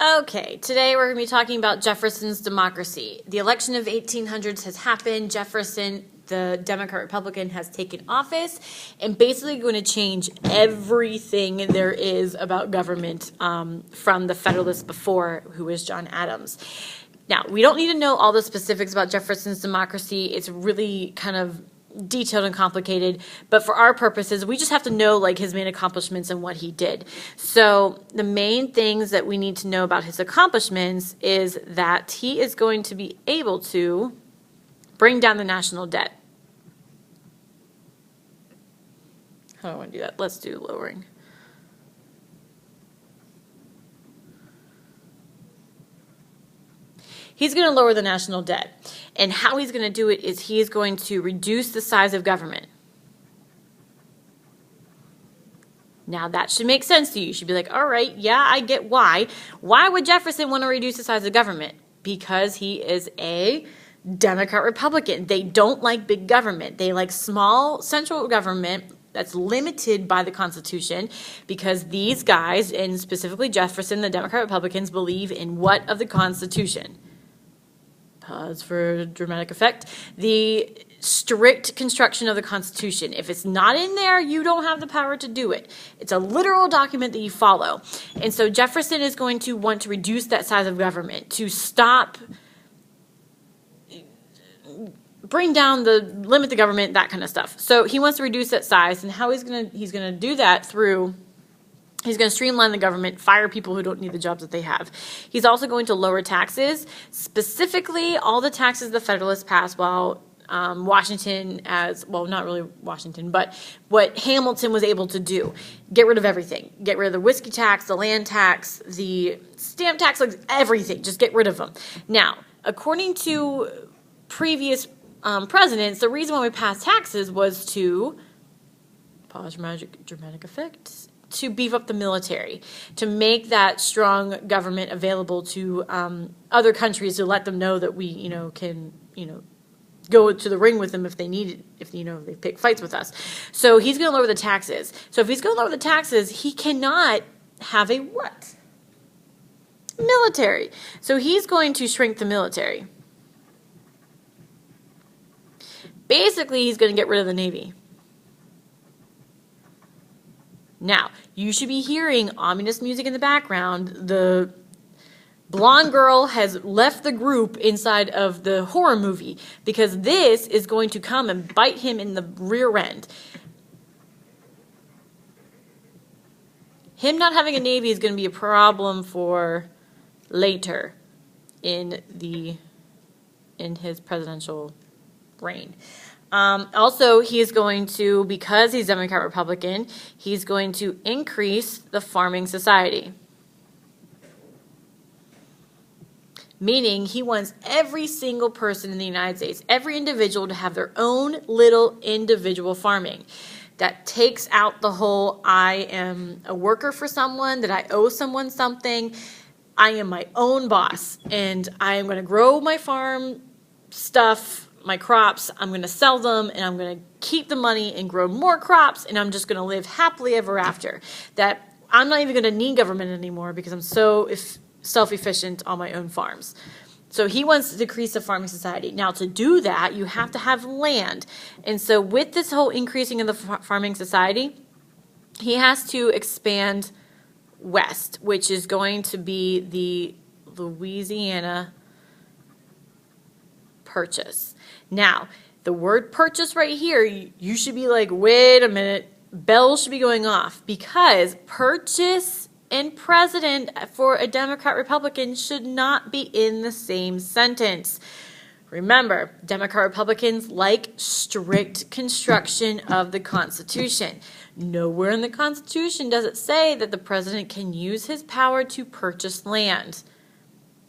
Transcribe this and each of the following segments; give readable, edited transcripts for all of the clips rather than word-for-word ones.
Okay, today we're going to be talking about Jefferson's democracy. The election of 1800s has happened. Jefferson, the Democrat-Republican, has taken office and basically going to change everything there is about government from the Federalists before, who was John Adams. Now, we don't need to know all the specifics about Jefferson's democracy. It's really kind of detailed and complicated, but for our purposes, we just have to know like his main accomplishments and what he did. So the main things that we need to know about his accomplishments is that he is going to be able to bring down the national debt. How do I want to do that? Let's do lowering. He's going to lower the national debt. And how he's going to do it is he is going to reduce the size of government. Now, that should make sense to you. You should be like, all right, yeah, I get why. Why would Jefferson want to reduce the size of government? Because he is a Democrat-Republican. They don't like big government. They like small central government that's limited by the Constitution, because these guys, and specifically Jefferson, the Democrat-Republicans, believe in what of the Constitution? Pause for dramatic effect. The strict construction of the Constitution. If it's not in there, you don't have the power to do it. It's a literal document that you follow. And so Jefferson is going to want to reduce that size of government to bring down limit the government, that kind of stuff. So he wants to reduce that size, and how he's gonna do that through. He's going to streamline the government, fire people who don't need the jobs that they have. He's also going to lower taxes, specifically all the taxes the Federalists passed while Washington, not really Washington, but what Hamilton was able to do. Get rid of everything. Get rid of the whiskey tax, the land tax, the stamp tax, like everything. Just get rid of them. Now, according to previous presidents, the reason why we passed taxes was to, pause dramatic effects, to beef up the military, to make that strong government available to other countries, to let them know that we, can, go to the ring with them if they need it, if they pick fights with us. So he's going to lower the taxes. So if he's going to lower the taxes, he cannot have a what? Military. So he's going to shrink the military. Basically, he's going to get rid of the Navy. Now, you should be hearing ominous music in the background. The blonde girl has left the group inside of the horror movie, because this is going to come and bite him in the rear end. Him not having a Navy is going to be a problem for later in his presidential reign. Also, he is going to, because he's Democrat-Republican, he's going to increase the farming society. Meaning he wants every single person in the United States, every individual, to have their own little individual farming. That takes out the whole, I am a worker for someone, that I owe someone something. I am my own boss, and I am going to grow my farm stuff, my crops, I'm going to sell them, and I'm going to keep the money and grow more crops, and I'm just going to live happily ever after. That I'm not even going to need government anymore because I'm so self-efficient on my own farms. So he wants to decrease the farming society. Now, to do that, you have to have land. And so with this whole increasing of the farming society, he has to expand west, which is going to be the Louisiana Purchase. Now, the word purchase right here, you should be like, wait a minute, bells should be going off, because purchase and president for a Democrat-Republican should not be in the same sentence. Remember, Democrat-Republicans like strict construction of the Constitution. Nowhere in the Constitution does it say that the president can use his power to purchase land.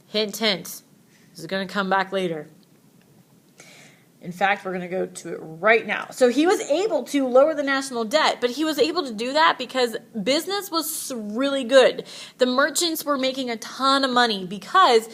Hint, hint. This is going to come back later. In fact, we're going to go to it right now. So he was able to lower the national debt, but he was able to do that because business was really good. The merchants were making a ton of money because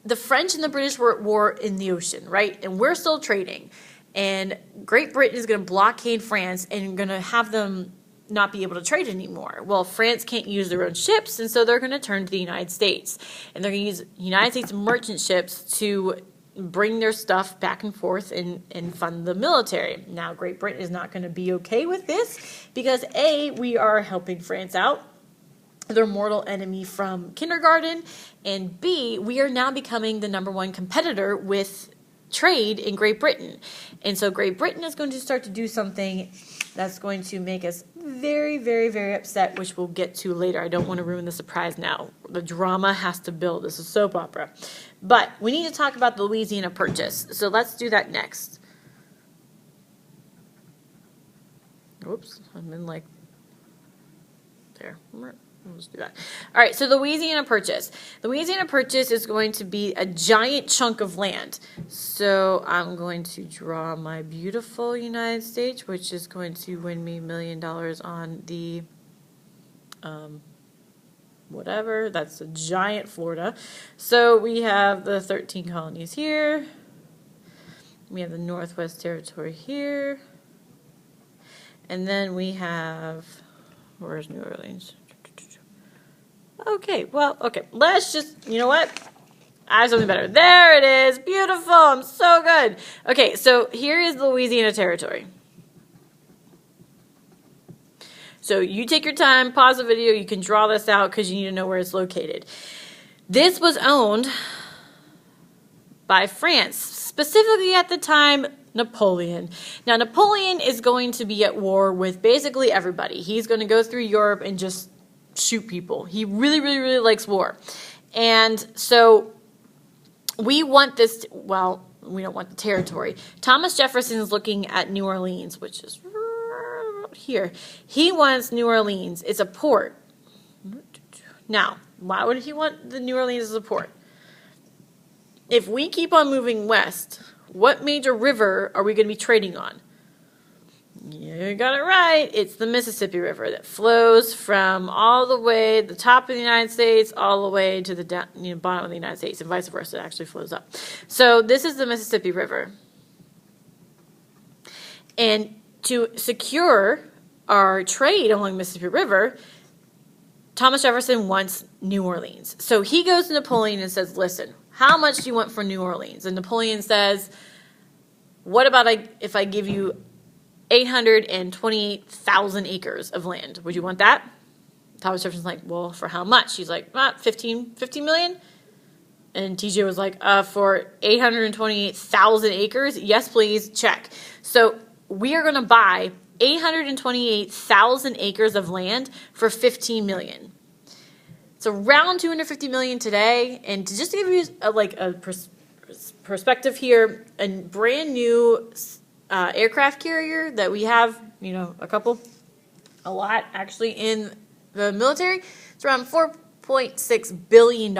the French and the British were at war in the ocean, right? And we're still trading. And Great Britain is going to blockade France and going to have them not be able to trade anymore. Well, France can't use their own ships, and so they're going to turn to the United States. And they're going to use United States merchant ships to bring their stuff back and forth and fund the military. Now, Great Britain is not going to be okay with this because, A, we are helping France out, their mortal enemy from kindergarten, and B, we are now becoming the #1 competitor with trade in Great Britain. And so Great Britain is going to start to do something that's going to make us very, very, very upset, which we'll get to later. I don't want to ruin the surprise now. The drama has to build. This is a soap opera. But we need to talk about the Louisiana Purchase. So let's do that next. Oops, I'm in like there. Let's do that. All right, so the Louisiana Purchase. The Louisiana Purchase is going to be a giant chunk of land. So I'm going to draw my beautiful United States, which is going to win me $1 million on the whatever. That's a giant Florida. So we have the 13 colonies here. We have the Northwest Territory here. And then we have, where's New Orleans? Okay, well, okay. Let's just, you know what? I have something better. There it is. Beautiful. I'm so good. Okay, so here is the Louisiana Territory. So you take your time, pause the video. You can draw this out because you need to know where it's located. This was owned by France, specifically at the time, Napoleon. Now, Napoleon is going to be at war with basically everybody. He's going to go through Europe and just shoot people. He really, really, really likes war. And so we want this, well, we don't want the territory. Thomas Jefferson is looking at New Orleans, which is here. He wants New Orleans. It's a port. Now, why would he want the New Orleans as a port? If we keep on moving west, what major river are we going to be trading on? You got it right. It's the Mississippi River that flows from all the way the top of the United States all the way to the bottom of the United States, and vice versa. It actually flows up. So this is the Mississippi River. And to secure our trade along the Mississippi River, Thomas Jefferson wants New Orleans. So he goes to Napoleon and says, listen, how much do you want for New Orleans? And Napoleon says, what about if I give you 828,000 acres of land? Would you want that? Thomas Jefferson's like, well, for how much? He's like, 15 million? And TJ was like, for 828,000 acres? Yes, please, check. So we are going to buy 828,000 acres of land for 15 million. It's around 250 million today. And to just give you a perspective here, a brand new aircraft carrier that we have, a lot actually in the military, it's around $4.6 billion.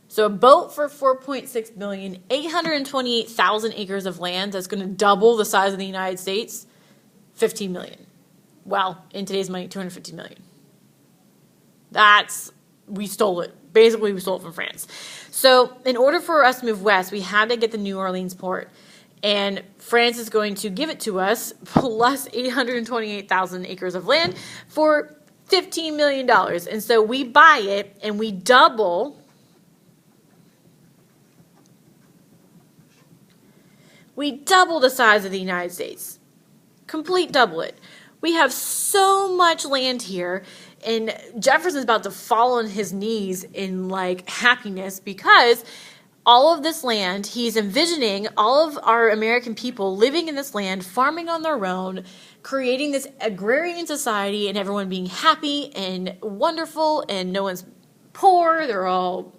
So a boat for $4.6 billion, 828,000 acres of land that's going to double the size of the United States, 15 million. Well, in today's money, 250 million. We stole it. Basically, we stole it from France. So in order for us to move west, we had to get the New Orleans port. And France is going to give it to us plus 828,000 acres of land for $15 million. And so we buy it and we double the size of the United States. Complete double it. We have so much land here, and Jefferson's about to fall on his knees in happiness because all of this land, he's envisioning all of our American people living in this land, farming on their own, creating this agrarian society, and everyone being happy and wonderful, and no one's poor. They're all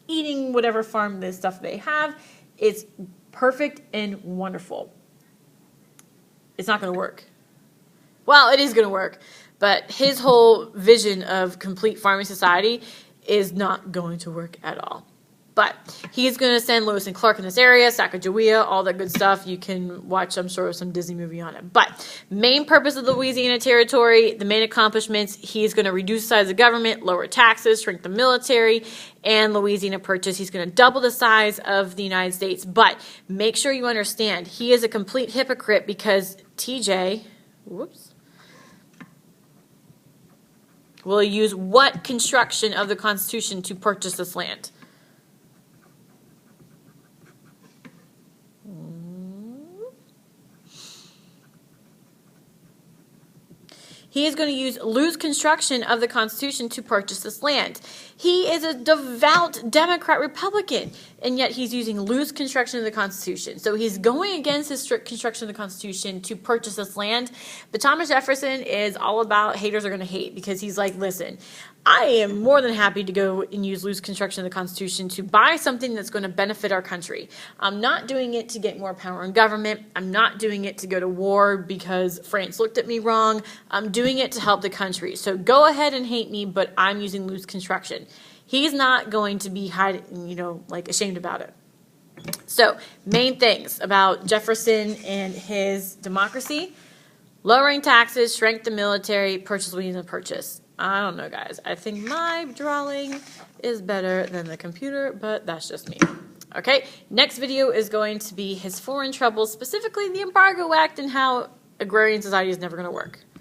eating whatever farm this stuff they have. It's perfect and wonderful. It's not going to work. Well, it is going to work, but his whole vision of complete farming society is not going to work at all. But he's going to send Lewis and Clark in this area, Sacagawea, all that good stuff. You can watch, I'm sure, some Disney movie on it. But main purpose of the Louisiana Territory, the main accomplishments, he's going to reduce the size of government, lower taxes, shrink the military, and Louisiana Purchase. He's going to double the size of the United States. But make sure you understand, he is a complete hypocrite because TJ, will use what construction of the Constitution to purchase this land? He is going to use loose construction of the Constitution to purchase this land. He is a devout Democrat Republican, and yet he's using loose construction of the Constitution. So he's going against his strict construction of the Constitution to purchase this land. But Thomas Jefferson is all about haters are going to hate, because he's like, listen, I am more than happy to go and use loose construction of the Constitution to buy something that's going to benefit our country. I'm not doing it to get more power in government. I'm not doing it to go to war because France looked at me wrong. I'm doing it to help the country. So go ahead and hate me, but I'm using loose construction. He's not going to be hiding, like ashamed about it. So main things about Jefferson and his democracy: lowering taxes, shrank the military, purchase what you need to purchase. I don't know, guys. I think my drawing is better than the computer, but that's just me. Okay, next video is going to be his foreign troubles, specifically the Embargo Act and how agrarian society is never going to work.